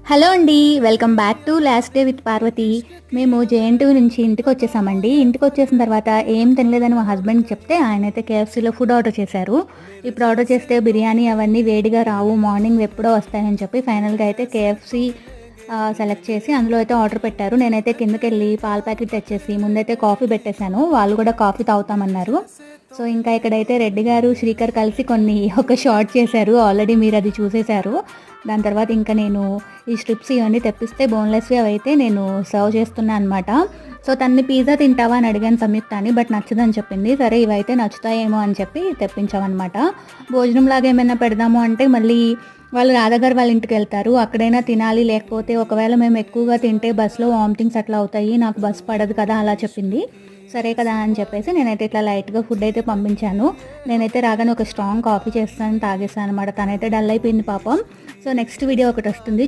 Hello అండి. Welcome back to last day with Parvathi. మేము JNTU నుంచి ఇంటికొచ్చేసామండి. ఇంటికొచ్చేసిన తర్వాత ఏం తినలేదని మా హస్బెండ్‌కి చెప్తే ఆయనైతే కేఎఫ్‌సీలో ఫుడ్ ఆర్డర్ చేశారు. ఇప్పుడు ఆర్డర్ చేస్తే బిర్యానీ అవన్నీ వేడిగా రావు, మార్నింగ్ ఎప్పుడో వస్తాయని చెప్పి ఫైనల్‌గా అయితే కేఎఫ్‌సీ సెలెక్ట్ చేసి అందులో అయితే ఆర్డర్ పెట్టారు. నేనైతే కిందకెళ్ళి పాల ప్యాకెట్ తెచ్చేసి ముందైతే కాఫీ పెట్టేశాను. వాళ్ళు కూడా కాఫీ తాగుతామన్నారు. సో, ఇంకా ఇక్కడైతే రెడ్డి గారు, శ్రీకర్ కలిసి ఒక షాట్ చేశారు. ఆల్రెడీ మీరది చూసేశారు. దాని తర్వాత ఇంకా నేను ఈ స్ట్రిప్స్ ఇవన్నీ తెప్పిస్తే బోన్‌లెస్‌వి అవైతే నేను సర్వ్ చేస్తున్నా అనమాట. సో, తనని పిజ్జా తింటావా అని అడిగాను సంయుక్తని. బట్ నచ్చదని చెప్పింది. సరే ఇవైతే నచ్చుతాయేమో అని చెప్పి తెప్పించామనమాట. భోజనంలాగా ఏమైనా పెడదాము అంటే మళ్ళీ వాళ్ళు రాధాగారు వాళ్ళ ఇంటికెళ్తారు. అక్కడైనా తినాలి, లేకపోతే ఒకవేళ మేము ఎక్కువగా తింటే బస్‌లో వామిటింగ్స్ అట్లా అవుతాయి. నాకు బస్ పడదు కదా అలా చెప్పింది. సరే కదా అని చెప్పేసి నేనైతే ఇట్లా లైట్‌గా ఫుడ్ అయితే పంపించాను. నేనైతే రాగానే ఒక స్ట్రాంగ్ కాఫీ చేస్తాను తాగేసాను అనమాట. తనైతే డల్ అయిపోయింది పాపం. So, next video ఒకటొస్తుంది.